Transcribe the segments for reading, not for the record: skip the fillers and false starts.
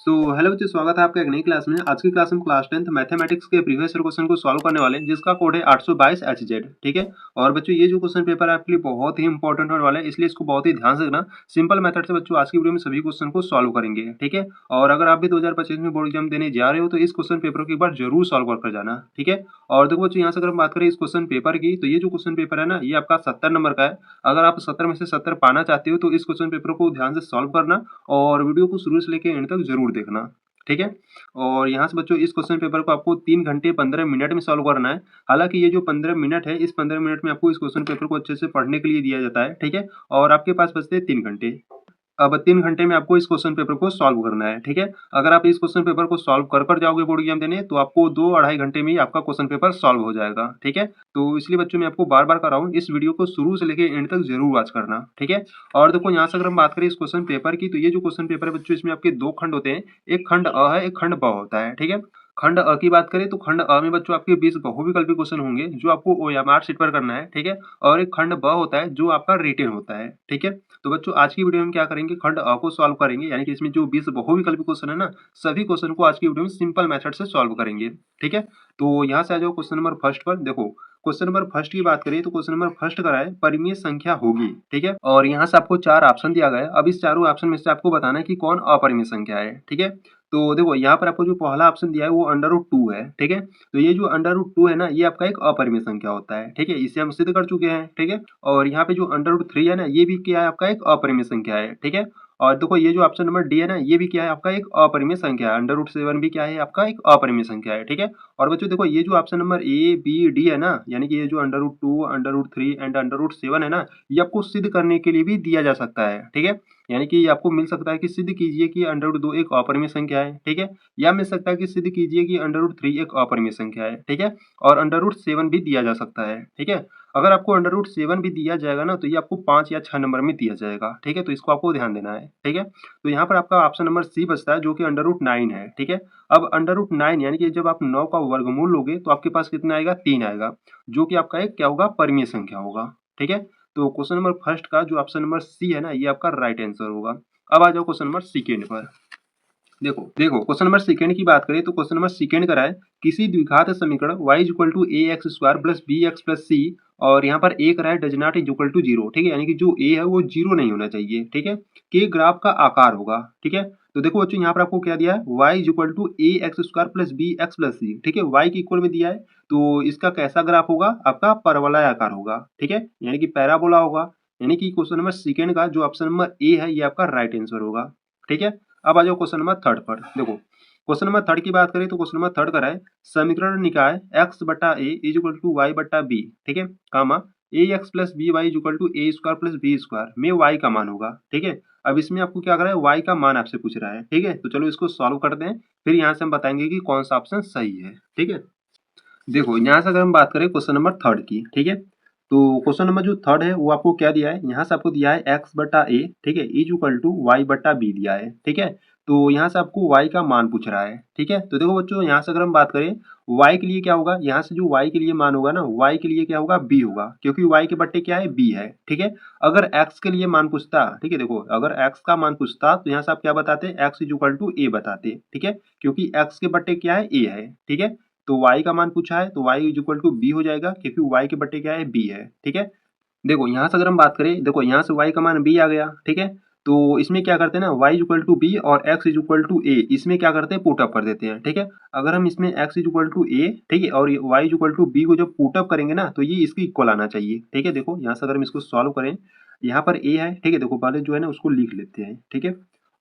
तो हेलो बच्चों, स्वागत है आपका एक नई क्लास में। आज की क्लास में क्लास 10th मैथमेटिक्स के प्रीवियस ईयर क्वेश्चन को सॉल्व करने वाले हैं, जिसका कोड है 822 HZ। ठीक है। और बच्चों ये जो क्वेश्चन पेपर है आपके लिए बहुत ही इंपॉर्टेंट होने वाला है, इसलिए इसको बहुत ही ध्यान से देखना। सिंपल मेथड से बच्चों आज की वीडियो में सभी क्वेश्चन को सॉल्व करेंगे। ठीक है। और अगर आप भी 2025 में बोर्ड एग्जाम देने जा रहे हो तो इस क्वेश्चन पेपर को एक बार जरूर सॉल्व कर जाना। ठीक है। और देखो बच्चों, यहाँ से अगर हम बात करें इस क्वेश्चन पेपर की, तो ये जो क्वेश्चन पेपर है ना, ये आपका 70 नंबर का है। अगर आप 70 में से 70 पाना चाहते हो तो इस क्वेश्चन पेपर को ध्यान से सॉल्व करना और वीडियो को शुरू से लेकर एंड तक जरूर देखना। ठीक है। और यहाँ से बच्चों इस क्वेश्चन पेपर को आपको 3 घंटे 15 मिनट में सॉल्व करना है। हालांकि ये जो 15 मिनट है, इस 15 मिनट में आपको इस क्वेश्चन पेपर को अच्छे से पढ़ने के लिए दिया जाता है। ठीक है। और आपके पास बचते हैं 3 घंटे। अब 3 घंटे में आपको इस क्वेश्चन पेपर को सॉल्व करना है। ठीक है। अगर आप इस क्वेश्चन पेपर को सॉल्व कर जाओगे बोर्ड एग्जाम देने, तो आपको 2-2.5 घंटे में ही आपका क्वेश्चन पेपर सॉल्व हो जाएगा। ठीक है। तो इसलिए बच्चों मैं आपको बार बार कर रहा हूँ, इस वीडियो को शुरू से लेकर एंड तक जरूर वॉच करना। ठीक है। और देखो यहाँ से अगर हम बात करें इस क्वेश्चन पेपर की, तो ये जो क्वेश्चन पेपर है बच्चों, इसमें आपके 2 खंड होते हैं। एक खंड अ है, एक खंड ब होता है। ठीक है। खंड अ की बात करें तो खंड अ में बच्चों आपके 20 बहुविकल्पी क्वेश्चन होंगे, जो आपको ओएमआर शीट पर करना है। ठीक है। और एक खंड ब होता है जो आपका रिटेन होता है। ठीक है। तो बच्चों आज की वीडियो में क्या करेंगे, खंड अ को सॉल्व करेंगे, यानी कि इसमें जो 20 बहुविकल्पी क्वेश्चन है ना, सभी क्वेश्चन को आज की वीडियो में सिंपल मेथड से सॉल्व करेंगे। ठीक है। तो यहाँ से आ जाओ क्वेश्चन नंबर फर्स्ट पर। देखो क्वेश्चन नंबर फर्स्ट की बात करें तो क्वेश्चन नंबर फर्स्ट करा है परिमेय संख्या होगी। ठीक है। और यहाँ से आपको 4 ऑप्शन दिया गया है। अब इस चारों ऑप्शन में से आपको बताना है कि कौन अपरिमेय संख्या है। ठीक है। तो देखो यहाँ पर आपको जो पहला ऑप्शन दिया है वो √2 है। ठीक है। तो ये जो √2 है ना, ये आपका एक अपरिमेय संख्या होता है। ठीक है। इसे हम सिद्ध कर चुके हैं। ठीक है। और यहाँ पे जो √3 है ना, ये भी क्या है, आपका एक अपरिमेय संख्या है। ठीक है। और देखो ये जो ऑप्शन नंबर डी है ना, ये भी क्या है, आपका एक अपरिमेय संख्या है। √7 भी क्या है, आपका एक अपरिमेय संख्या है। ठीक है। और बच्चों देखो ये जो option number A B D है ना, यानी कि ये जो √2 √3 एंड √7 है ना, ये आपको सिद्ध करने के लिए भी दिया जा सकता है। ठीक है। यानी कि आपको मिल सकता है कि सिद्ध कीजिए कि √2 एक अपरिमेय संख्या है। ठीक है। या मिल सकता है कि सिद्ध कीजिए कि √3 एक अपरिमेय संख्या है। ठीक है। और √7 भी दिया जा सकता है। ठीक है। अगर आपको √7 भी दिया जाएगा ना, तो ये आपको 5 या 6 नंबर में दिया जाएगा। ठीक है। तो इसको आपको ध्यान देना है। ठीक है। तो यहाँ पर आपका ऑप्शन नंबर सी बचता है, जो कि √9 है। ठीक है। अब √9 यानी कि जब आप 9 का वर्गमूल लोगे तो आपके पास कितना आएगा, 3 आएगा, जो कि आपका एक क्या होगा, परिमेय संख्या होगा। ठीक है। तो क्वेश्चन नंबर फर्स्ट का जो ऑप्शन नंबर सी है ना, ये आपका राइट आंसर होगा। अब आ जाओ क्वेश्चन नंबर सेकेंड पर। देखो देखो क्वेश्चन नंबर सेकंड की बात करें तो क्वेश्चन नंबर सेकंड करा है किसी द्विघात समीकरण y equal to a x square plus b x plus c, और यहाँ पर ए करा है does not is equal to 0। ठीक है। यानी कि जो ए है वो 0 नहीं होना चाहिए। ठीक है। के ग्राफ का आकार होगा। ठीक है। तो देखो बच्चों यहाँ पर आपको क्या दिया है, y is equal to a x square plus b x plus c. ठीक है। y के इक्वल में दिया है, तो इसका कैसा ग्राफ होगा, आपका परवलय आकार होगा। ठीक है। यानी कि पैराबोला होगा। यानी कि क्वेश्चन नंबर सेकंड का जो ऑप्शन नंबर ए है, ये आपका राइट आंसर होगा। ठीक है। अब आ जाओ क्वेश्चन नंबर थर्ड पर। देखो क्वेश्चन नंबर थर्ड की बात करें तो क्वेश्चन नंबर थर्ड करा है समीकरण निकाय x बटा a is equal to y बटा बी। ठीक है। Comma a x plus b y is equal to a square plus b square में y का मान होगा। ठीक है। अब इसमें आपको क्या करा है, y का मान आपसे पूछ रहा है। ठीक है। तो चलो इसको सॉल्व करते हैं, फिर यहाँ से हम बताएंगे कि कौन सा ऑप्शन सही है। ठीक है। देखो यहाँ से अगर हम बात करें क्वेश्चन नंबर थर्ड की, ठीक है, तो क्वेश्चन नंबर जो थर्ड है वो आपको क्या दिया है, यहाँ से आपको दिया है x बटा ए, ठीक है, इज इक्वल टू वाई बटा बी दिया है। ठीक है। तो यहाँ से आपको y का मान पूछ रहा है। ठीक है। तो देखो बच्चों यहाँ से अगर हम बात करें y के लिए क्या होगा, यहाँ से जो y के लिए मान होगा ना, y के लिए क्या होगा, b होगा, क्योंकि y के बट्टे क्या है, b है। ठीक है। अगर x के लिए मान पूछता, ठीक है, देखो अगर x का मान पूछता तो यहाँ से आप क्या बताते, x इज इक्वल टू ए बताते। ठीक है। क्योंकि x के बट्टे क्या है, a है। ठीक है। तो y का मान पूछा है तो y is equal to B हो जाएगा, क्योंकि y के बट्टे क्या है, b है। ठीक है। देखो यहाँ से अगर हम बात करें, देखो यहाँ से y का मान b आ गया। ठीक है। तो इसमें क्या करते हैं ना, y is equal to B और x is equal to A, इसमें क्या करते हैं, पुट अप कर देते हैं। ठीक है। अगर हम इसमें x is equal to A, ठीक है, और y is equal to B को जब पुट अप करेंगे ना, तो ये इसके इक्वल आना चाहिए। ठीक है। देखो यहाँ से अगर हम इसको सॉल्व करें, यहाँ पर a है, ठीक है, देखो पहले जो है ना उसको लिख लेते हैं। ठीक है।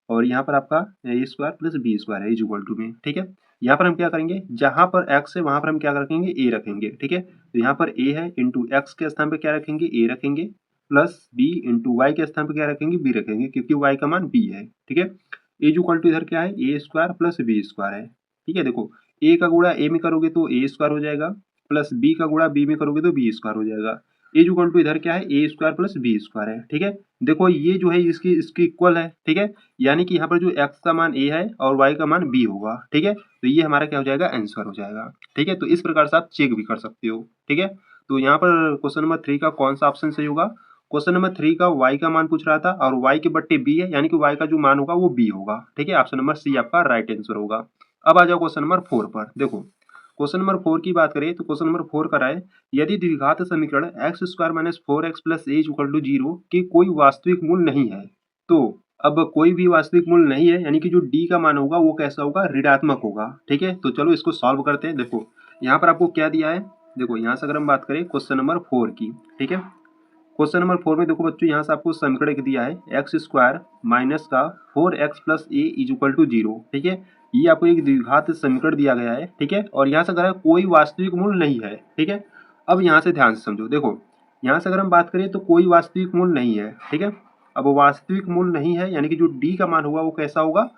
और यहाँ पर आपका ए स्क्वायर प्लस बी स्क्वायर है इज इक्वल टू में। ठीक है। यहाँ पर हम क्या करेंगे, जहाँ पर x है वहां पर हम क्या रखेंगे, a रखेंगे। ठीक है। तो यहाँ पर a है, इंटू एक्स के स्थान पर क्या रखेंगे, a रखेंगे, प्लस b इंटू वाई के स्थान पर क्या रखेंगे, b रखेंगे, क्योंकि y का मान b है। ठीक है। ए इक्वल टू इधर क्या है, ए स्क्वायर प्लस बी स्क्वायर है। ठीक है। देखो a का गुणा a में करोगे तो a स्क्वायर हो जाएगा, प्लस b का गुणा b में करोगे तो b स्क्वायर हो जाएगा। ए इक्वल टू इधर क्या है, ए स्क्वायर प्लस बी स्क्वायर है। ठीक है। देखो ये जो है इसकी इक्वल है। ठीक है। यानी कि यहाँ पर जो x का मान a है और y का मान b होगा। ठीक है। तो ये हमारा क्या हो जाएगा, आंसर हो जाएगा। ठीक है। तो इस प्रकार से आप चेक भी कर सकते हो। ठीक है। तो यहाँ पर क्वेश्चन नंबर 3 का कौन सा ऑप्शन सही होगा, क्वेश्चन नंबर 3 का y का मान पूछ रहा था और y के बट्टे b है, यानी कि y का जो मान होगा वो b होगा। ठीक है, ऑप्शन नंबर सी आपका राइट आंसर होगा। अब आ जाओ क्वेश्चन नंबर 4 पर। देखो क्वेश्चन नंबर 4 की बात करें तो क्वेश्चन नंबर 4 का है, यदि द्विघात समीकरण x square minus 4x plus A equal to 0 के कोई वास्तविक मूल नहीं है, तो अब कोई भी वास्तविक मूल नहीं है, यानी कि जो d का मान होगा वो कैसा होगा, ऋणात्मक होगा। ठीक है, तो चलो इसको सॉल्व करते हैं। देखो यहाँ पर आपको क्या दिया है, देखो यहाँ से अगर हम बात करें क्वेश्चन नंबर 4 की, ठीक है, क्वेश्चन नंबर 4 में देखो बच्चों यहाँ से आपको समीकरण एक दिया है एक्स स्क्वायर माइनस का 4x plus A is equal to 0। ठीक है, ये आपको एक द्विघात समीकरण दिया गया है। ठीक है, और यहाँ से अगर कोई वास्तविक मूल नहीं है। ठीक है, अब यहाँ से ध्यान से समझो। देखो यहाँ से अगर हम बात करें तो कोई वास्तविक मूल नहीं है। ठीक है, अब वास्तविक मूल नहीं है यानी कि जो डी का मान होगा वो कैसा होगा,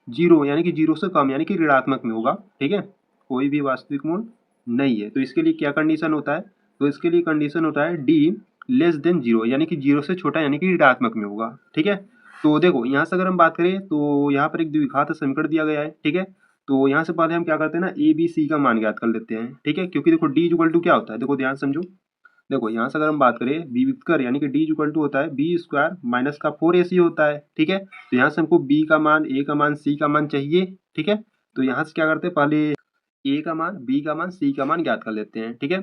0, यानी कि 0 से कम, यानी कि ऋणात्मक में होगा। ठीक है, कोई भी वास्तविक मूल नहीं है, तो इसके लिए क्या कंडीशन होता है, तो इसके लिए कंडीशन होता है डी लेस देन 0, यानी कि 0 से छोटा, यानी कि ऋणात्मक में होगा। ठीक है, तो देखो यहाँ से अगर हम बात करें तो यहाँ पर एक द्विघात समीकरण दिया गया है। ठीक है, तो यहाँ से पहले हम क्या करते हैं ना, ए बी सी का मान ज्ञात कर लेते हैं। ठीक है, क्योंकि देखो डी इक्वल टू क्या होता है, देखो ध्यान समझो। देखो यहाँ से अगर हम बात करें बी विकर, यानी कि डी इक्वल टू होता है बी स्क्वायर माइनस का 4ac होता है। ठीक है, तो यहाँ से हमको बी का मान, ए का मान, सी का मान चाहिए। ठीक है, तो यहाँ से क्या करते हैं, पहले ए का मान, बी का मान, सी का मान ज्ञात कर लेते हैं। ठीक है,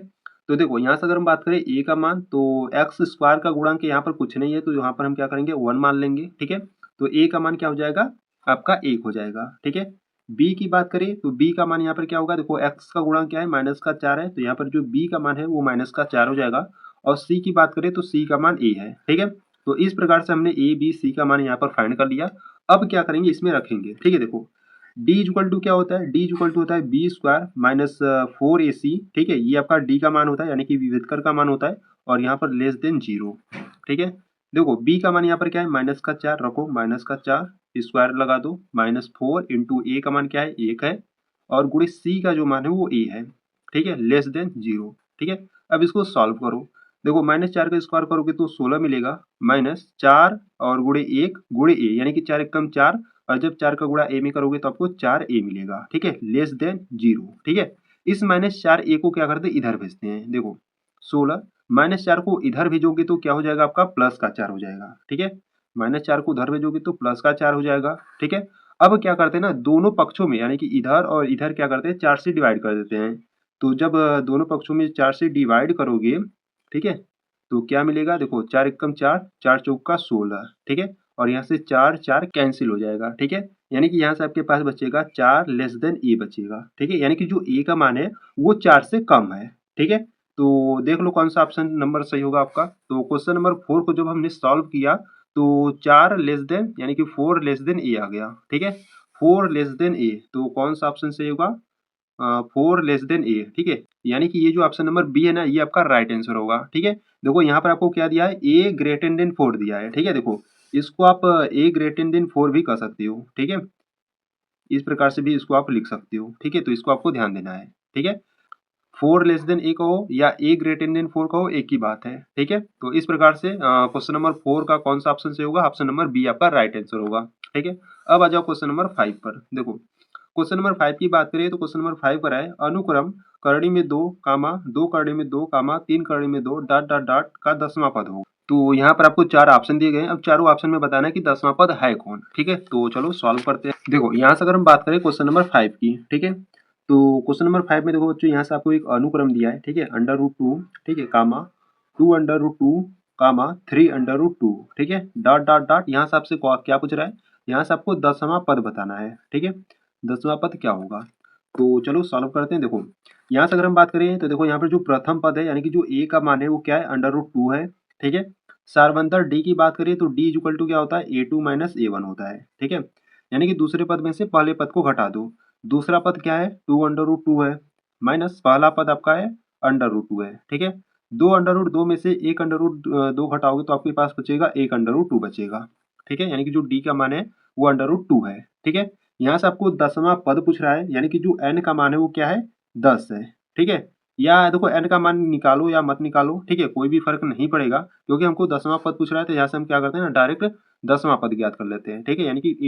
तो देखो यहाँ से अगर हम बात करें ए का मान, तो एक्स स्क्वायर का गुणांक यहाँ पर कुछ नहीं है, तो यहाँ पर हम क्या करेंगे 1 मान लेंगे। ठीक है, तो ए का मान क्या हो जाएगा, आपका 1 हो जाएगा। ठीक है, बी की बात करें तो बी का मान यहाँ पर क्या होगा, देखो एक्स का गुणांक क्या है, माइनस का 4 है, तो यहाँ पर जो बी का मान है वो माइनस का 4 हो जाएगा। और सी की बात करें तो सी का मान ए है। ठीक है, तो इस प्रकार से हमने ए बी सी का मान यहाँ पर फाइंड कर लिया। अब क्या करेंगे, इसमें रखेंगे। ठीक है, देखो डी इक्वल टू क्या होता है, डी इक्वल टू होता है बी स्क्वायर माइनस 4ac। ठीक है, ये आपका डी का मान होता है, यानी कि विभेदकर का मान होता है, और यहाँ पर लेस देन 0। ठीक है, देखो बी का मान यहाँ पर क्या है, माइनस का 4 रखो, माइनस का 4 स्क्वायर लगा दो, माइनस 4 इंटू ए का मान क्या है, 1 है, और गुणे सी का जो मान है वो ए है। ठीक है, लेस देन 0। ठीक है, अब इसको सॉल्व करो। देखो माइनस 4 का स्क्वायर करोगे तो 16 मिलेगा, माइनस 4 और गुणे 1 गुणे ए, यानी कि 4 एकम 4, और जब 4 का गुणा ए में करोगे तो आपको 4a मिलेगा। ठीक है, लेस देन 0। ठीक है, इस माइनस 4a को क्या करते हैं, इधर भेजते हैं। देखो 16 माइनस 4 को इधर भेजोगे तो क्या हो जाएगा, आपका प्लस का 4 हो जाएगा। ठीक है, माइनस 4 को उधर भेजोगे तो प्लस का 4 हो जाएगा। ठीक है, अब क्या करते हैं ना, दोनों पक्षों में यानी कि इधर और इधर क्या करते हैं, 4 से डिवाइड कर देते हैं। तो जब दोनों पक्षों में 4 से डिवाइड करोगे, ठीक है, तो क्या मिलेगा, देखो 4 एकम 4, 4 चौका 16। ठीक है, और यहाँ से 4 4 कैंसिल हो जाएगा। ठीक है, यानी कि यहाँ से आपके पास बचेगा 4 लेस देन ए बचेगा। ठीक है, यानी कि जो ए का मान है वो 4 से कम है। ठीक है, तो देख लो कौन सा ऑप्शन नंबर सही होगा आपका। तो क्वेश्चन नंबर 4 को जब हमने सॉल्व किया तो 4 लेस देन, यानी कि 4 लेस देन ए आ गया। ठीक है, 4 लेस देन ए, तो कौन सा ऑप्शन सही होगा, 4 लेस देन ए। ठीक है, यानी कि ये जो ऑप्शन नंबर बी है ना, ये आपका राइट आंसर होगा। ठीक है, देखो यहाँ पर आपको क्या दिया है, ए ग्रेटर देन 4 दिया है। ठीक है, देखो इसको आप ए ग्रेटर देन 4 भी कर सकते हो। ठीक है, इस प्रकार से भी इसको आप लिख सकते हो। ठीक है, तो इसको आपको ध्यान देना है। ठीक है, 4 लेस देन ए कहो या ए ग्रेटर देन 4 कहो, एक ही बात है। ठीक है, तो इस प्रकार से क्वेश्चन नंबर 4 का कौन सा ऑप्शन से होगा, ऑप्शन नंबर बी आपका राइट आंसर होगा। ठीक है, अब आ जाओ क्वेश्चन नंबर 5 पर। देखो क्वेश्चन नंबर 5 की बात करें तो क्वेश्चन नंबर 5 पर है, अनुक्रम करड़ी में 2 कामा 2 करड़ी में 2 कामा 3 करड़ी में 2 डॉट डॉट डॉट का 10वां पद हो। तो यहाँ पर आपको 4 ऑप्शन दिए गए हैं। अब चारों ऑप्शन में बताना है कि 10वां पद है कौन। ठीक है, तो चलो सॉल्व करते हैं। देखो यहाँ से अगर हम बात करें क्वेश्चन नंबर 5 की, ठीक है, तो क्वेश्चन नंबर 5 में देखो बच्चों यहाँ से आपको एक अनुक्रम दिया है। ठीक है, √2, ठीक है, कामा 2√2 कामा 3√2। ठीक है, डॉट डॉट डॉट, यहाँ से आपसे क्या पूछ रहा है, यहाँ से आपको 10वां पद बताना है। ठीक है, 10वां पद क्या होगा, तो चलो सॉल्व करते हैं। देखो यहाँ से अगर हम बात करें तो देखो यहाँ पर जो प्रथम पद है, यानी कि जो ए का मान है वो क्या है, √2 है। ठीक है, सारवंतर डी की बात करें तो डी इक्वल टू क्या होता है, a2 माइनस a1 होता है। ठीक है, यानी कि दूसरे पद में से पहले पद को घटा दो। दूसरा पद क्या है, 2√2 है, माइनस पहला पद आपका है √2 है। ठीक है, 2√2 में से एक √2 घटाओगे तो आपके पास बचेगा 1√2 बचेगा। ठीक है, यानी कि जो डी का मान है वो √2 है। ठीक है, यहाँ से आपको 10वां पद पूछ रहा है, यानी कि जो n का मान है वो क्या है, 10 है। ठीक है, या देखो n का मान निकालो या मत निकालो, ठीक है, कोई भी फर्क नहीं पड़ेगा, क्योंकि हमको 10वां पद पूछ रहा है, तो यहाँ से हम क्या करते हैं ना, डायरेक्ट 10वां पद ज्ञात कर लेते हैं। ठीक है, यानी कि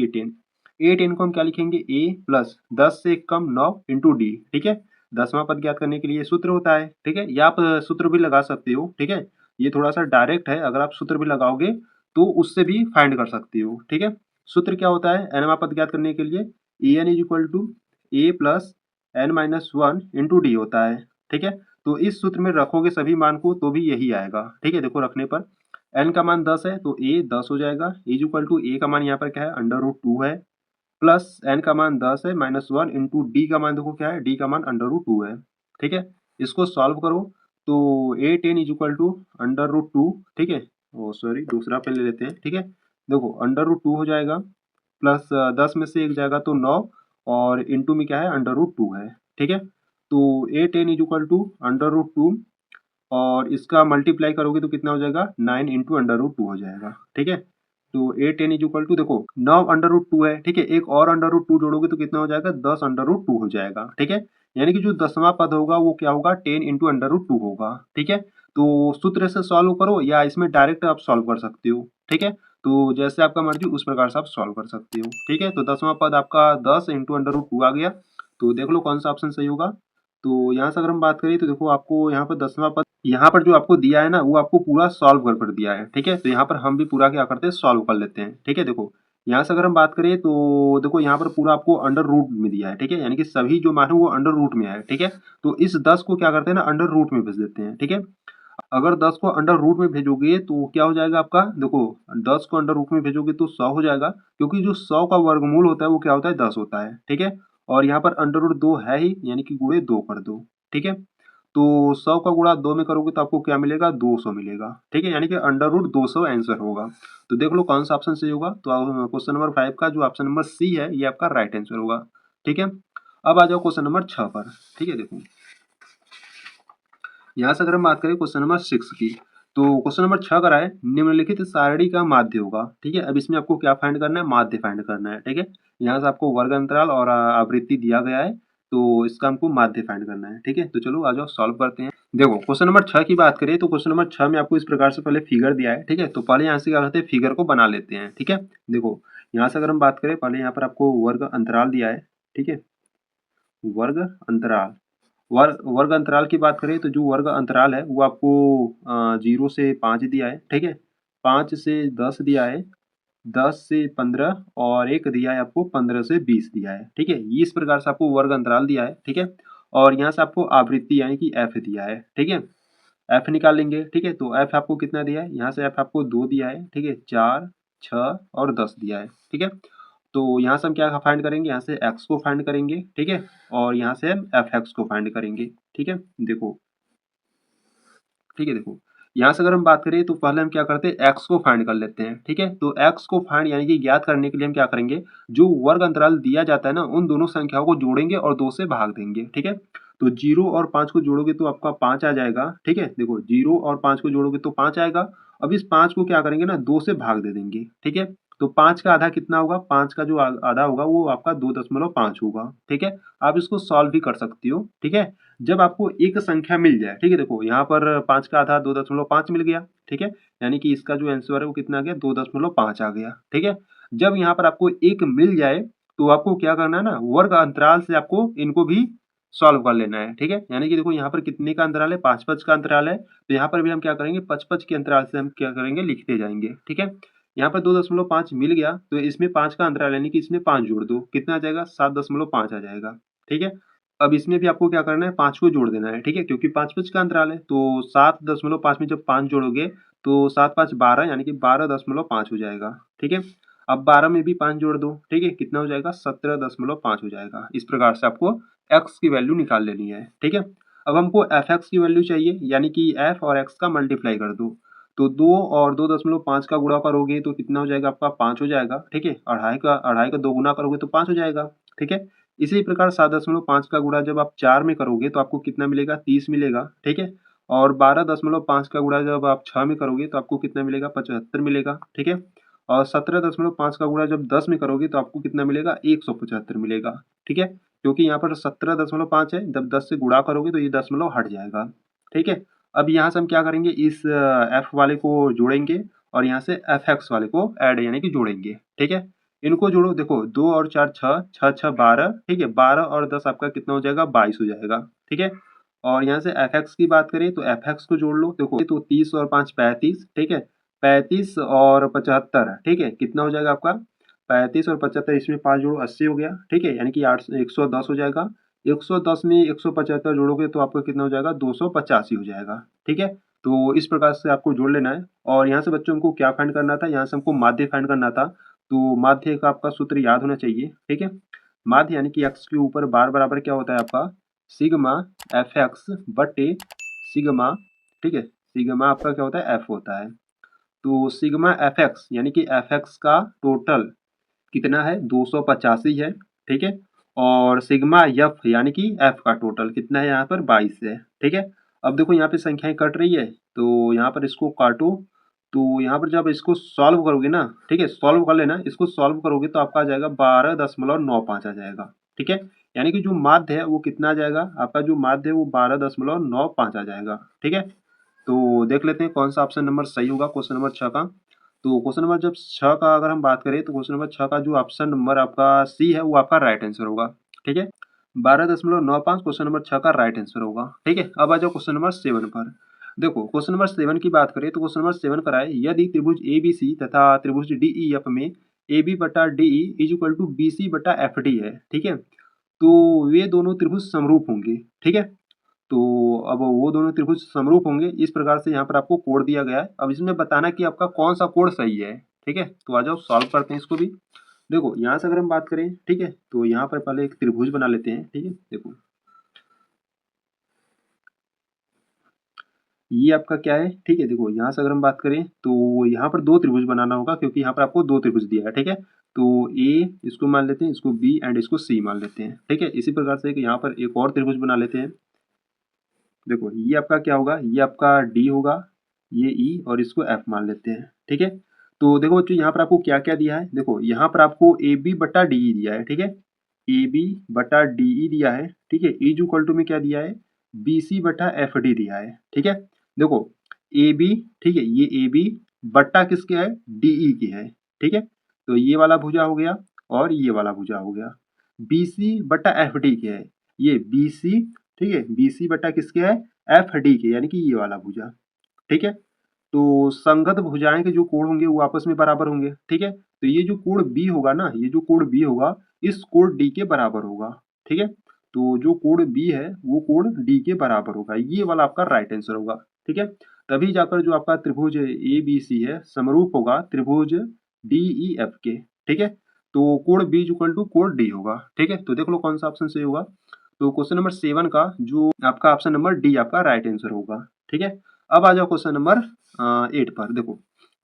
a10 को हम क्या लिखेंगे, a प्लस 10 से कम 9 इंटू डी। ठीक है, 10वां पद ज्ञात करने के लिए सूत्र होता है। ठीक है, या आप सूत्र भी लगा सकते हो। ठीक है, ये थोड़ा सा डायरेक्ट है, अगर आप सूत्र भी लगाओगे तो उससे भी फाइंड कर सकते हो, ठीक है। सूत्र क्या होता है एन पद ज्ञात करने के लिए, a n is equal to a plus n minus one into d होता है, ठीक है। तो इस सूत्र में रखोगे सभी मान को तो भी यही आएगा, ठीक है। देखो रखने पर एन का मान 10 है तो ए 10 हो जाएगा, इज इक्वल टू ए का मान यहाँ पर क्या है अंडर रूट 2 है, प्लस एन का मान 10 है माइनस वन इंटू डी का मान देखो क्या है, डी का मान अंडर रूट 2 है, ठीक है। इसको सॉल्व करो तो a ten is equal to under root 2, ठीक है। ओ सॉरी दूसरा पे ले लेते हैं, ठीक है। देखो अंडर रूट 2 हो जाएगा, प्लस 10 में से एक जाएगा तो 9, और इंटू में क्या है अंडर रूट 2 है, ठीक है। तो a ten is equal to under root 2, और इसका मल्टीप्लाई करोगे तो कितना हो जाएगा 9 इंटू अंडर रूट 2 हो जाएगा, ठीक है। तो a ten is equal to देखो 9 अंडर रूट 2 है, ठीक है। एक और अंडर रूट 2 जोड़ोगे तो कितना हो जाएगा 10 अंडर रूट 2 हो जाएगा, ठीक है। यानी कि जो 10वां पद होगा वो क्या होगा 10 इंटू अंडर रूट 2 होगा, ठीक है। तो सूत्र से सॉल्व करो या इसमें डायरेक्ट आप सॉल्व कर सकते हो, ठीक है। तो जैसे आपका मर्जी उस प्रकार से आप सॉल्व कर सकते हो, ठीक है। तो 10वां पद आपका 10 इंटू अंडर रूट 2 आ गया। तो देख लो कौन सा ऑप्शन सही होगा। तो यहाँ से अगर हम बात करें तो देखो आपको यहाँ पर 10वां पद यहाँ पर जो आपको दिया है ना वो आपको पूरा सॉल्व कर दिया है, ठीक है। तो यहाँ पर हम भी पूरा क्या करते हैं सॉल्व कर लेते हैं, ठीक है। देखो यहाँ से अगर हम बात करें तो देखो यहाँ पर पूरा आपको अंडर रूट में दिया है, ठीक है। यानी कि सभी जो मान है वो अंडर रूट में है, ठीक है। तो इस 10 को क्या करते हैं ना अंडर रूट में भेज देते हैं, ठीक है। अगर 10 को अंडर रूट में भेजोगे तो क्या हो जाएगा आपका, देखो 10 को अंडर रूट में भेजोगे तो 100 हो जाएगा, क्योंकि जो 100 का वर्गमूल होता है वो क्या होता है 10 होता है, ठीक है। और यहाँ पर अंडर रूट 2 है ही, यानी कि गुणे 2 कर दो, ठीक है। तो 100 का गुणा 2 में करोगे तो आपको क्या मिलेगा 200 मिलेगा, ठीक है। यानी कि अंडर रूट 200 आंसर होगा। तो देख लो कौन सा ऑप्शन सही होगा। तो क्वेश्चन नंबर 5 का जो ऑप्शन नंबर सी है ये आपका राइट आंसर होगा, ठीक है। अब आ जाओ क्वेश्चन नंबर 6 पर, ठीक है। देखो यहाँ से अगर हम बात करें क्वेश्चन नंबर 6 की, तो क्वेश्चन नंबर 6 कराए निम्नलिखित सारणी का माध्य होगा, ठीक है। अब इसमें आपको क्या फाइंड करना है माध्य फाइंड करना है, ठीक है। यहाँ से आपको वर्ग अंतराल और आवृत्ति दिया गया है, तो इसका हमको माध्य फाइंड करना है, ठीक है। तो चलो आ जाओ सॉल्व करते हैं। देखो क्वेश्चन नंबर 6 की बात करें तो क्वेश्चन नंबर 6 में आपको इस प्रकार से पहले फिगर दिया है, ठीक है। तो पहले यहाँ से क्या करते हैं फिगर को बना लेते हैं, ठीक है। देखो यहाँ से अगर हम बात करें पहले यहाँ पर आपको वर्ग अंतराल दिया है, ठीक है। वर्ग अंतराल, वर्ग अंतराल की बात करें तो जो वर्ग अंतराल है वो आपको 0 से 5 दिया है, ठीक है। 5 से 10 दिया है, 10 से 15 और एक दिया है आपको 15 से 20 दिया है, ठीक है। ये इस प्रकार से आपको वर्ग अंतराल दिया है, ठीक है। और यहाँ से आपको आवृत्ति यानी कि एफ दिया है, ठीक है। एफ निकाल लेंगे, ठीक है। तो एफ आपको कितना दिया है, यहाँ से एफ आपको 2 दिया है, ठीक है। 4, 6 और 10 दिया है, ठीक है। तो यहाँ से हम क्या फाइंड करेंगे, यहाँ से x को फाइंड करेंगे, ठीक है। और यहाँ से हम एफ एक्स को फाइंड करेंगे, ठीक है। देखो ठीक है, देखो यहाँ से अगर हम बात करें तो पहले हम क्या करते हैं x को फाइंड कर लेते हैं, ठीक है। तो x को फाइंड यानी कि ज्ञात करने के लिए हम क्या करेंगे, जो वर्ग अंतराल दिया जाता है ना उन दोनों संख्याओं को जोड़ेंगे और 2 से भाग देंगे, ठीक है। तो 0 और 5 को जोड़ोगे तो आपका 5 आ जाएगा, ठीक है। देखो 0 और 5 को जोड़ोगे तो 5 आएगा। अब इस 5 को क्या करेंगे ना 2 से भाग दे देंगे, ठीक है। तो 5 का आधा कितना होगा, 5 का जो आधा होगा वो आपका 2.5 होगा, ठीक है। आप इसको सॉल्व भी कर सकती हो, ठीक है। जब आपको एक संख्या मिल जाए, ठीक है। देखो यहाँ पर 5 का आधा 2.5 मिल गया, ठीक है। यानी कि इसका जो आंसर है वो कितना आ गया 2.5 आ गया, ठीक है। जब यहाँ पर आपको एक मिल जाए तो आपको क्या करना है ना वर्ग अंतराल से आपको इनको भी सॉल्व कर लेना है, ठीक है। यानी कि देखो यहाँ पर कितने का अंतराल है 5-5 का अंतराल है, तो यहाँ पर भी हम क्या करेंगे 5-5 के अंतराल से हम क्या करेंगे लिखते जाएंगे, ठीक है। यहाँ पर 2.5 मिल गया तो इसमें 5 का अंतराल यानी कि इसमें 5 जोड़ दो, कितना आ जाएगा 7.5 आ जाएगा, ठीक है। अब इसमें भी आपको क्या करना है 5 को जोड़ देना है, ठीक है। क्योंकि 5-5 का अंतराल है तो 7.5 में जब 5 जोड़ोगे तो 7-5 12 यानी कि 12.5 हो जाएगा, ठीक है। अब 12 में भी 5 जोड़ दो, ठीक है। कितना हो जाएगा 17.5 हो जाएगा। इस प्रकार से आपको x की वैल्यू निकाल लेनी है, ठीक है। अब हमको एफ एक्स की वैल्यू चाहिए, यानी कि f और x का मल्टीप्लाई कर दो। तो 2 और 2.5 का गुणा करोगे तो कितना हो जाएगा आपका 5 हो जाएगा, ठीक है। अढ़ाई का 2 गुना करोगे तो 5 हो जाएगा, ठीक है। इसी प्रकार 7.5 का गुणा जब आप 4 में करोगे तो आपको कितना मिलेगा 30 मिलेगा, ठीक है। और 12.5 का गुणा जब आप 6 में करोगे तो आपको कितना मिलेगा 75 मिलेगा, ठीक है। और 17.5 का गुणा जब 10 में करोगे तो आपको कितना मिलेगा 175 मिलेगा, ठीक है। क्योंकि यहाँ पर 17.5 है, जब 10 से गुणा करोगे तो ये दशमलव हट जाएगा, ठीक है। अब यहाँ से हम क्या करेंगे इस एफ वाले को जोड़ेंगे और यहाँ से एफ एक्स वाले को ऐड यानी कि जोड़ेंगे, ठीक है। इनको जोड़ो, देखो 2 और 4 6, 6 6 12, ठीक है। 12 और 10 आपका कितना हो जाएगा 22 हो जाएगा, ठीक है। और यहाँ से एफ एक्स की बात करें तो एफ एक्स को जोड़ लो। देखो तो 30 और 5 35, ठीक है, 35 और 75, ठीक है, कितना हो जाएगा आपका 35 और 75, इसमें 5 जोड़ो 80 हो गया, ठीक है, यानी कि 110 हो जाएगा। 110 में 175 जोड़ोगे तो आपका कितना हो जाएगा 285 हो जाएगा, ठीक है। तो इस प्रकार से आपको जोड़ लेना है। और यहाँ से बच्चों हमको क्या फाइंड करना था, यहाँ से हमको माध्य फाइंड करना था। तो माध्य का आपका सूत्र याद होना चाहिए, ठीक है। माध्य यानी कि एक्स के ऊपर बार बराबर क्या होता है आपका सिग्मा एफ एक्स बटे सिग्मा, ठीक है, सिग्मा आपका क्या होता है एफ होता है। तो सिग्मा एफ एक्स यानी कि एफ एक्स का टोटल कितना है 285 है, ठीक है। और सिग्मा एफ यानी कि एफ का टोटल कितना है यहाँ पर 22 है, ठीक है। अब देखो यहाँ पे संख्याएं कट रही है तो यहाँ पर इसको काटो। तो यहाँ पर जब इसको सॉल्व करोगे ना, ठीक है, सॉल्व कर लेना, इसको सॉल्व करोगे तो आपका आ जाएगा 12.95 आ जाएगा, ठीक है। यानी कि जो माध्य है वो कितना आ जाएगा, आपका जो माध्य है वो 12.95 आ जाएगा, ठीक है। तो देख लेते हैं कौन सा ऑप्शन नंबर सही होगा क्वेश्चन नंबर 6 का। तो क्वेश्चन नंबर जब 6 का अगर हम बात करें तो क्वेश्चन नंबर 6 का जो ऑप्शन नंबर आपका सी है वो आपका राइट आंसर होगा, ठीक है। 12.95 क्वेश्चन नंबर 6 का राइट आंसर होगा, ठीक है। अब आ जाओ क्वेश्चन नंबर 7 पर। देखो क्वेश्चन नंबर 7 की बात करें तो क्वेश्चन नंबर 7 पर आए, यदि त्रिभुज ए बी सी तथा त्रिभुज डी ई एफ में ए बी बटा D E is equal to B C बटा एफ डी है, ठीक है, तो वे दोनों त्रिभुज समरूप होंगे, ठीक है। तो अब वो दोनों त्रिभुज समरूप होंगे, इस प्रकार से यहाँ पर आपको कोड दिया गया है। अब इसमें बताना कि आपका कौन सा कोड सही है, ठीक है। तो आ जाओ सॉल्व करते हैं इसको भी। देखो यहाँ से अगर हम बात करें, ठीक है, तो यहाँ पर पहले एक त्रिभुज बना लेते हैं, ठीक है। देखो ये आपका क्या है, ठीक है, देखो यहाँ से अगर हम बात करें तो यहाँ पर दो त्रिभुज बनाना होगा क्योंकि यहाँ पर आपको दो त्रिभुज दिया है, ठीक है। तो ए इसको मान लेते हैं, इसको बी एंड इसको सी मान लेते हैं, ठीक है। इसी प्रकार से यहाँ पर एक और त्रिभुज बना लेते हैं। देखो ये आपका क्या होगा, ये आपका डी होगा, ये ई और इसको एफ मान लेते हैं, ठीक है। तो देखो बच्चों यहाँ पर आपको क्या क्या दिया है, देखो यहाँ पर आपको ए बी बटा डी ई दिया है, ठीक है, ए बी बटा डी ई दिया है, ठीक है। इज इक्वल टू में क्या दिया है बी सी बटा एफ डी दिया है, ठीक है। देखो ए बी, ठीक है, ये ए बी बट्टा किसके है डी ई की है, ठीक है। तो ये वाला भुजा हो गया और ये वाला भुजा हो गया। बी सी बटा एफ डी के है, ये बी सी, ठीक है, बी सी बटा किसके है एफ डी के, यानी कि ये वाला भुजा, ठीक है। तो संगत भुजाएं के जो कोण होंगे वो आपस में बराबर होंगे, ठीक है। तो ये जो कोण बी होगा ना, ये जो कोण बी होगा इस कोण डी के बराबर होगा, ठीक है। तो जो कोण बी है वो कोण डी के बराबर होगा, ये वाला आपका राइट आंसर होगा, ठीक है। तभी जाकर जो आपका त्रिभुज ए बी सी है समरूप होगा त्रिभुज डी ई एफ के, ठीक है। तो कोण बी इक्वल टू कोण डी होगा, ठीक है। तो देख लो कौन सा ऑप्शन सही होगा। तो क्वेश्चन नंबर 7 का जो आपका ऑप्शन नंबर डी आपका राइट आंसर होगा, ठीक है। अब आ जाओ क्वेश्चन नंबर 8 पर। देखो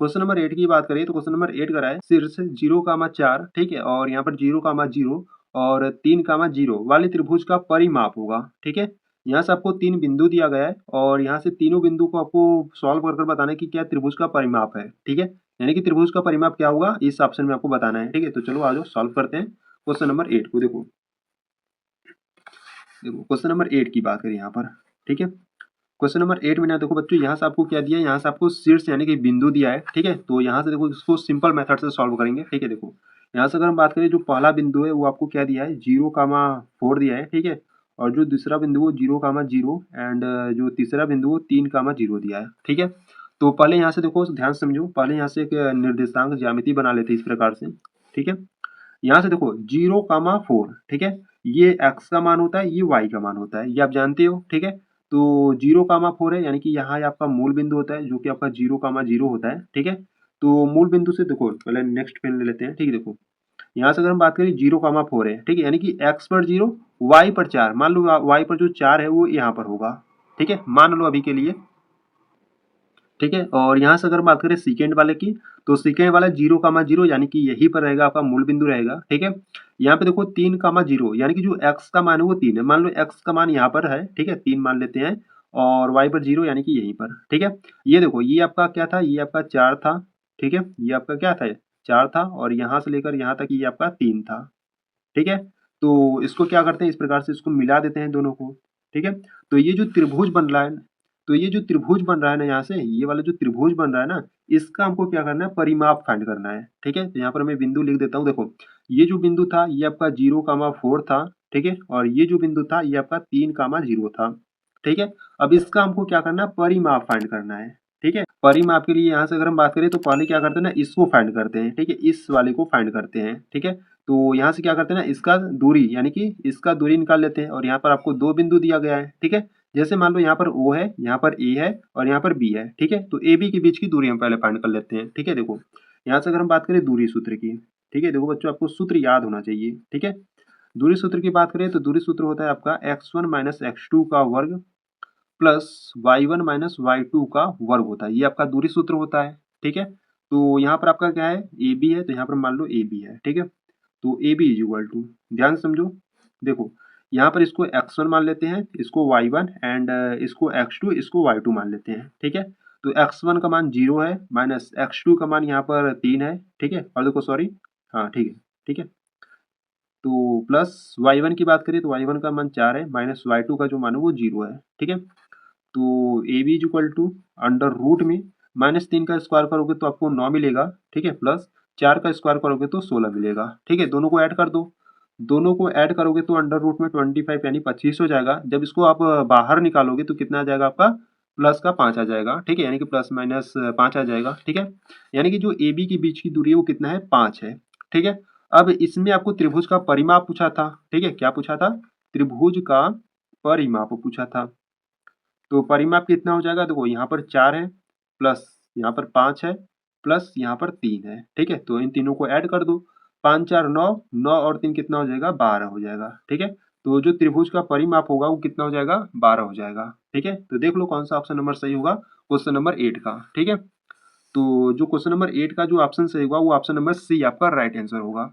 क्वेश्चन नंबर 8 की बात करें तो क्वेश्चन नंबर 8 कराए शीर्ष 0,4, ठीक है, और यहाँ पर 0,0 और 3,0 वाले त्रिभुज का परिमाप होगा, ठीक है। यहाँ से आपको 3 बिंदु दिया गया है और यहाँ से तीनों बिंदु को आपको सॉल्व कर बताना है कि क्या त्रिभुज का परिमाप है, ठीक है। यानी कि त्रिभुज का परिमाप क्या होगा इस ऑप्शन में आपको बताना है, ठीक है। तो चलो आ जाओ सॉल्व करते हैं क्वेश्चन नंबर 8 को। देखो देखो क्वेश्चन नंबर 8 की बात करें यहाँ पर, ठीक है। क्वेश्चन नंबर 8 में ना देखो बच्चों यहाँ से आपको क्या दिया है, यहाँ से आपको शीर्ष यानी कि बिंदु दिया है, ठीक है। तो यहाँ से देखो इसको सिंपल मेथड से सॉल्व करेंगे, ठीक है। देखो यहाँ से अगर हम बात करें जो पहला बिंदु है वो आपको क्या दिया है 0,4 दिया है, ठीक है। और जो दूसरा बिंदु वो 0,0 एंड जो तीसरा बिंदु वो 3,0 दिया है, ठीक है। तो पहले यहाँ से देखो ध्यान से समझो, पहले यहाँ से एक निर्देशांक ज्यामिति बना लेते हैं इस प्रकार से, ठीक है। यहाँ से देखो 0,4, ठीक है, ये x का मान होता है, ये y का मान होता है, ये आप जानते हो, ठीक है। तो 0,4 है यानी कि यहाँ आपका मूल बिंदु होता है जो कि आपका 0,0 होता है, ठीक है। तो मूल बिंदु से देखो पहले नेक्स्ट पेन ले लेते हैं, ठीक है। देखो यहाँ से अगर हम बात करें 0,4 है, ठीक है, यानी कि x पर 0 y पर 4, मान लो y पर जो 4 है वो यहाँ पर होगा, ठीक है, मान लो अभी के लिए, ठीक है। और यहाँ से अगर बात करें सेकेंड वाले की तो सेकेंड वाला 0,0 यानी कि यहीं पर रहेगा आपका मूल बिंदु रहेगा, ठीक है। यहाँ पे देखो 3,0 यानी कि जो x का मान है वो 3 है, मान लो x का मान यहाँ पर है, ठीक है, 3 मान लेते हैं और y पर 0 यानी कि यहीं पर, ठीक है। ये देखो ये आपका क्या था, ये आपका 4 था, ठीक है, ये आपका क्या था 4 था और यहाँ से लेकर यहाँ तक ये आपका 3 था, ठीक है। तो इसको क्या करते हैं इस प्रकार से इसको मिला देते हैं दोनों को, ठीक है। तो ये जो त्रिभुज बन रहा है, तो ये जो त्रिभुज बन रहा है ना यहाँ से ये वाला जो त्रिभुज बन रहा है ना इसका हमको क्या करना है परिमाप फाइंड करना है, ठीक है। तो यहाँ पर मैं बिंदु लिख देता हूँ। देखो ये जो बिंदु था ये आपका 0,4 था, ठीक है, और ये जो बिंदु था ये आपका 3,0 था, ठीक है। अब इसका हमको क्या करना है, परिमाप फाइंड करना है। ठीक है, परिमाप के लिए यहाँ से अगर हम बात करें तो पहले क्या करते हैं ना, इसको फाइंड करते हैं। ठीक है, इस वाले को फाइंड करते हैं। ठीक है, तो यहाँ से क्या करते हैं ना, इसका दूरी यानी कि इसका दूरी निकाल लेते हैं और यहाँ पर आपको दो बिंदु दिया गया है। ठीक है, जैसे मान लो यहाँ पर O है, यहाँ पर A है और यहाँ पर B है। ठीक है, तो AB के बीच की दूरी हम पहले फाइंड कर लेते हैं। ठीक है, देखो यहाँ से अगर हम बात करें दूरी सूत्र की, ठीक है, देखो बच्चों आपको सूत्र याद होना चाहिए। ठीक है, दूरी सूत्र की बात करें तो दूरी सूत्र होता है आपका x1 माइनस x2 का वर्ग प्लस y1 माइनस y2 का वर्ग होता है। ये आपका दूरी सूत्र होता है। ठीक है, तो यहाँ पर आपका क्या है, AB है, तो यहाँ पर मान लो AB है। ठीक है, तो AB इज इक्वल टू, ध्यान से समझो, देखो यहाँ पर इसको x1 मान लेते हैं, इसको y1 एंड इसको x2, इसको y2 मान लेते हैं। ठीक है, तो x1 का मान 0 है माइनस x2 का मान यहाँ पर 3 है। ठीक है, और देखो सॉरी, हाँ ठीक है, ठीक है, तो प्लस y1 की बात करें तो y1 का मान 4 है माइनस y2 का जो मान है वो 0 है। ठीक है, तो A B is equal to under root में -3 का स्क्वायर करोगे तो आपको 9 मिलेगा। ठीक है, प्लस 4 का स्क्वायर करोगे तो 16 मिलेगा। ठीक है, दोनों को ऐड कर दो, दोनों को ऐड करोगे तो अंडर रूट में 25 यानी 25 हो जाएगा। जब इसको आप बाहर निकालोगे तो कितना आ जाएगा आपका, प्लस का 5 आ जाएगा। ठीक है, यानी कि प्लस माइनस 5 आ जाएगा। ठीक है, यानी कि जो ए बी के बीच की दूरी है वो कितना है, 5 है। ठीक है, अब इसमें आपको त्रिभुज का परिमाप पूछा था। ठीक है, क्या पूछा था, त्रिभुज का परिमाप पूछा था। तो परिमाप कितना हो जाएगा, देखो यहाँ पर 4 है प्लस यहाँ पर 5 है प्लस यहाँ पर 3 है। ठीक है, तो इन तीनों को ऐड कर दो, 5 4 9, 9 और 3 कितना हो जाएगा, 12 हो जाएगा। ठीक है, तो जो त्रिभुज का परिमाप होगा वो कितना हो जाएगा, 12 हो जाएगा। ठीक है, तो देख लो कौन सा ऑप्शन नंबर सही होगा, क्वेश्चन नंबर 8 का। ठीक है, तो जो क्वेश्चन नंबर 8 का जो ऑप्शन सही होगा वो ऑप्शन नंबर सी आपका राइट आंसर होगा।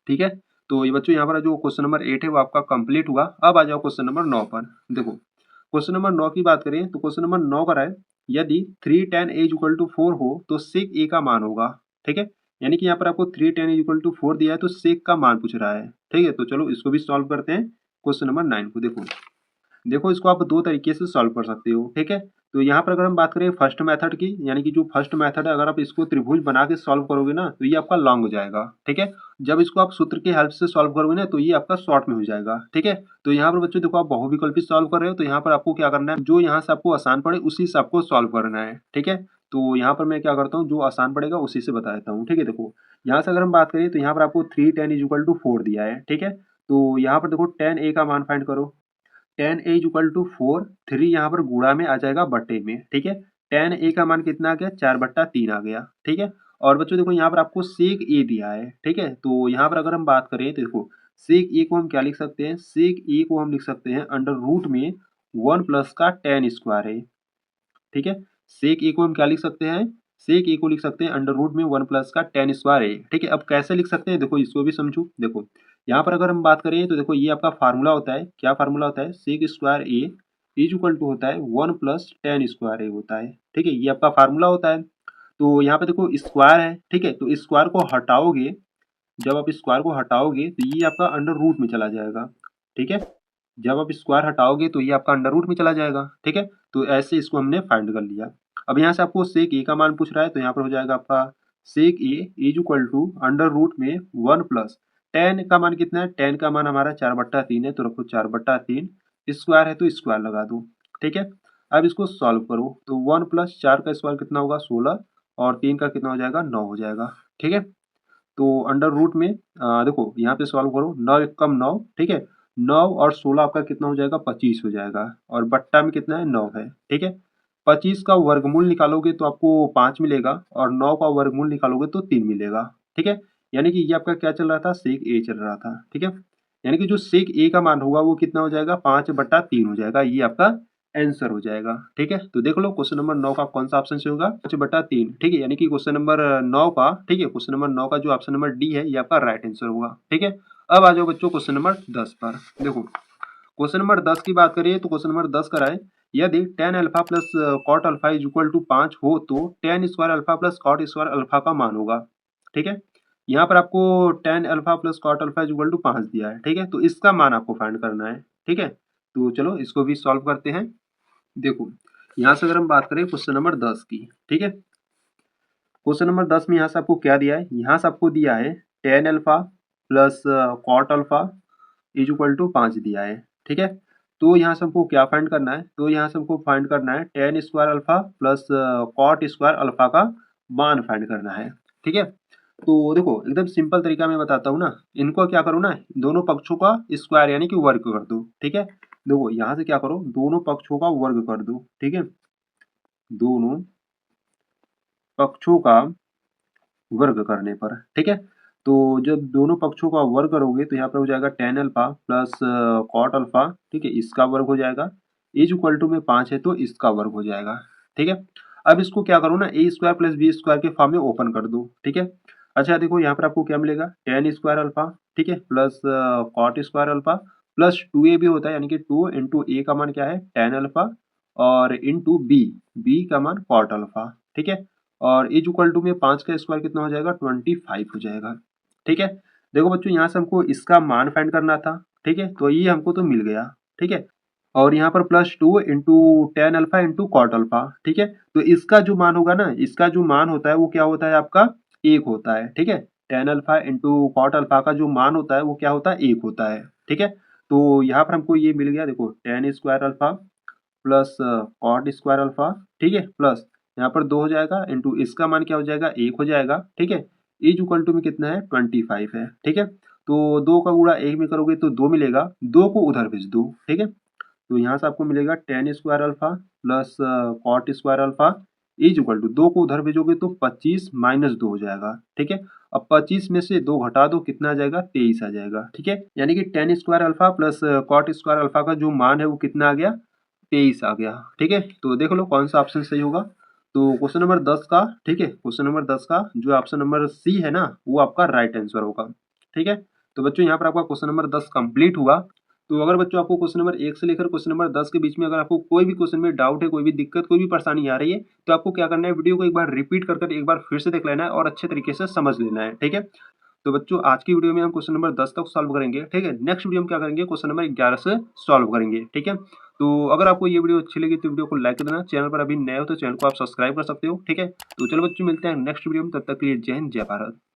ठीक है, तो ये बच्चों यहाँ पर जो क्वेश्चन नंबर 8 है वो आपका कंप्लीट हुआ। अब आ जाओ क्वेश्चन नंबर 9 पर। देखो क्वेश्चन नंबर 9 की बात करें तो क्वेश्चन नंबर 9 कर है, यदि 3 tan a इक्वल टू 4 हो तो sec a का मान होगा। ठीक है, यानी कि यहाँ पर आपको 3 tan a इक्वल टू 4 दिया है तो sec का मान पूछ रहा है। ठीक है, तो चलो इसको भी सॉल्व करते हैं। क्वेश्चन नंबर 9 को देखो, देखो इसको आप दो तरीके से सॉल्व कर सकते हो। ठीक है, तो यहाँ पर अगर हम बात करें फर्स्ट मेथड की, यानी कि जो फर्स्ट मेथड है, अगर आप इसको त्रिभुज बना के सॉल्व करोगे ना तो ये आपका लॉन्ग हो जाएगा। ठीक है, जब इसको आप सूत्र के हेल्प से सॉल्व करोगे ना तो ये आपका शॉर्ट में हो जाएगा। ठीक है, तो यहाँ पर बच्चों देखो आप बहुविकल्पी सॉल्व कर रहे हो तो यहाँ पर आपको क्या करना है, जो यहाँ से आपको आसान पड़े उसी से आपको सॉल्व करना है। ठीक है, तो यहाँ पर मैं क्या करता हूँ, जो आसान पड़ेगा उसी से बता देता हूँ। ठीक है, देखो यहाँ से अगर हम बात करें तो यहाँ पर आपको 3 tan इज इक्वल टू 4 दिया है। ठीक है, तो यहाँ पर देखो tan a का मान फाइंड करो, tan a is equal to 4, 3 यहाँ पर गुणा में आ जाएगा बट्टे में। ठीक है, tan a का मान कितना आ गया, 4/3 आ गया। ठीक है, और बच्चों देखो यहाँ पर आपको सेक a दिया है। ठीक है, तो यहाँ पर अगर हम बात करें तो देखो सेक a को हम क्या लिख सकते हैं, सेक a को हम लिख सकते हैं अंडर रूट में 1 प्लस का tan स्क्वायर है। ठीक है, सेक ए को हम क्या लिख सकते हैं, सेक ए को लिख सकते हैं अंडर रूट में 1 प्लस का tan स्क्वायर ए। ठीक है, अब कैसे लिख सकते हैं, देखो इसको भी समझो। देखो यहाँ पर अगर हम बात करें तो देखो ये आपका फार्मूला होता है, क्या फार्मूला होता है, sec square A is equal to होता है 1 प्लस tan स्क्वायर ए होता है। ठीक है, ये आपका फार्मूला होता है। तो यहाँ पे देखो स्क्वायर है। ठीक है, तो स्क्वायर को हटाओगे, जब आप स्क्वायर को हटाओगे तो ये आपका अंडर रूट में चला जाएगा। ठीक है, जब आप स्क्वायर हटाओगे तो ये आपका अंडर रूट में चला जाएगा। ठीक है, तो ऐसे इसको हमने फाइंड कर लिया। अब यहाँ से आपको सेक ए का मान पूछ रहा है तो यहाँ पर हो जाएगा आपका sec a is equal to under root में 1 प्लस tan का मान कितना है, tan का मान हमारा 4/3 है तो रखो 4/3, स्क्वायर है तो स्क्वायर लगा दो। ठीक है, अब इसको सॉल्व करो तो 1 प्लस 4 का स्क्वायर कितना होगा, 16, और 3 का कितना हो जाएगा, 9 हो जाएगा। ठीक है, तो अंडर रूट में देखो यहाँ पे सॉल्व करो, 9 एक कम 9। ठीक है, 9 और 16 आपका कितना हो जाएगा, 25 हो जाएगा, और बट्टा में कितना है, 9 है। ठीक है, 25 का वर्गमूल निकालोगे तो आपको 5 मिलेगा और 9 का वर्गमूल निकालोगे तो 3 मिलेगा। ठीक है, यानी कि ये आपका क्या चल रहा था, सेक ए चल रहा था। ठीक है, यानी कि जो सेक ए का मान होगा वो कितना हो जाएगा, 5/3 हो जाएगा, ये आपका आंसर हो जाएगा। ठीक है, तो देख लो क्वेश्चन नंबर 9 का कौन सा ऑप्शन से होगा, 5/3। ठीक है, यानी कि क्वेश्चन नंबर 9 का, ठीक है, क्वेश्चन नंबर 9 का जो ऑप्शन नंबर डी है ये आपका राइट आंसर होगा। ठीक है, अब आ जाओ बच्चों क्वेश्चन नंबर 10 पर। देखो क्वेश्चन नंबर 10 की बात करें तो क्वेश्चन नंबर 10 कराए, यदि tan alpha plus cot alpha is equal to 5 हो तो tan square alpha plus cot square alpha का मान होगा। ठीक है, यहाँ पर आपको tan alpha plus cot alpha is equal to 5 दिया है। ठीक है, तो इसका मान आपको फाइंड करना है। ठीक है, तो चलो इसको भी सॉल्व करते हैं। देखो यहाँ से अगर हम बात करें क्वेश्चन नंबर 10 की, ठीक है, क्वेश्चन नंबर 10 में यहाँ से आपको क्या दिया है, यहाँ से आपको दिया है tan alpha plus cot alpha is equal to 5 दिया है। ठीक है, तो यहाँ से हमको क्या फाइंड करना है, तो यहाँ से हमको फाइंड करना है tan square alpha plus cot square alpha का मान फाइंड करना है। ठीक है, तो देखो एकदम सिंपल तरीका मैं बताता हूँ ना, इनको क्या करो ना, दोनों पक्षों का स्क्वायर यानी कि वर्ग कर दो। ठीक है, देखो यहाँ से क्या करो, दोनों पक्षों का वर्ग कर दो। ठीक है, दोनों पक्षों का वर्ग करने पर, ठीक है, तो जब दोनों पक्षों का वर्ग करोगे तो यहाँ पर हो जाएगा tan alpha plus cot alpha, ठीक है, इसका वर्ग हो जाएगा, इज इक्वल टू में 5 है तो इसका वर्ग हो जाएगा। ठीक है, अब इसको क्या करो ना, ए स्क्वायर प्लस बी स्क्वायर के फॉर्म में ओपन कर दो। ठीक है, अच्छा देखो यहाँ पर आपको क्या मिलेगा, tan स्क्वायर अल्फा, ठीक है, plus cot square alpha plus 2a भी होता है, यानी कि 2 इंटू ए का मान क्या है tan अल्फा और इंटू बी का मान कॉट अल्फा। ठीक है, और इज इक्वल टू में 5 का स्क्वायर कितना हो जाएगा, 25 हो जाएगा। ठीक है, देखो बच्चों यहाँ से हमको इसका मान फाइंड करना था। ठीक है, तो ये हमको तो मिल गया। ठीक है, और यहाँ पर plus 2 into tan alpha into cot alpha. ठीक है, तो इसका जो मान होगा ना, इसका जो मान होता है वो क्या होता है आपका, एक होता है। ठीक है, tan alpha into cot alpha का जो मान होता है वो क्या होता है, एक होता है। ठीक है, तो यहाँ पर हमको ये मिल गया, देखो tan square alpha plus cot square alpha, ठीक है, प्लस यहाँ पर 2 हो जाएगा इंटू इसका मान क्या हो जाएगा, 1 हो जाएगा। ठीक है, इज इक्वल टू में कितना है, 25 है। ठीक है, तो 2 का गुणा 1 में करोगे तो 2 मिलेगा, 2 को उधर भेज दो। ठीक है, तो यहाँ से आपको मिलेगा tan square alpha plus cot square alpha is equal to 2 को उधर भेजोगे तो 25 माइनस 2 हो जाएगा। ठीक है, अब 25 में से 2 घटा दो, कितना आ जाएगा, 23 आ जाएगा। ठीक है, यानी कि tan square alpha plus cot square alpha का जो मान है वो कितना आ गया, 23 आ गया। ठीक है, तो देख लो कौन सा ऑप्शन सही होगा। तो क्वेश्चन नंबर 10 का, ठीक है, क्वेश्चन नंबर 10 का जो ऑप्शन नंबर सी है ना, वो आपका राइट आंसर होगा। ठीक है, तो बच्चों यहाँ पर आपका क्वेश्चन नंबर 10 कंप्लीट हुआ। तो अगर बच्चों आपको क्वेश्चन नंबर 1 से लेकर क्वेश्चन नंबर 10 के बीच में अगर आपको कोई भी क्वेश्चन में डाउट है, कोई भी दिक्कत, कोई भी परेशानी आ रही है, तो आपको क्या करना है, वीडियो को एक बार रिपीट कर एक बार फिर से देख लेना है और अच्छे तरीके से समझ लेना है। ठीक है, तो बच्चों आज की वीडियो में हम क्वेश्चन नंबर 10 तक सॉल्व करेंगे। ठीक है, नेक्स्ट वीडियो में क्या करेंगे, क्वेश्चन नंबर 11 से सॉल्व करेंगे। ठीक है, तो अगर आपको ये वीडियो अच्छी लगी तो वीडियो को लाइक कर देना, चैनल पर अभी नए हो तो चैनल को आप सब्सक्राइब कर सकते हो। ठीक है, तो चलो बच्चों मिलते हैं नेक्स्ट वीडियो में, तब तक के लिए जय हिंद जय भारत।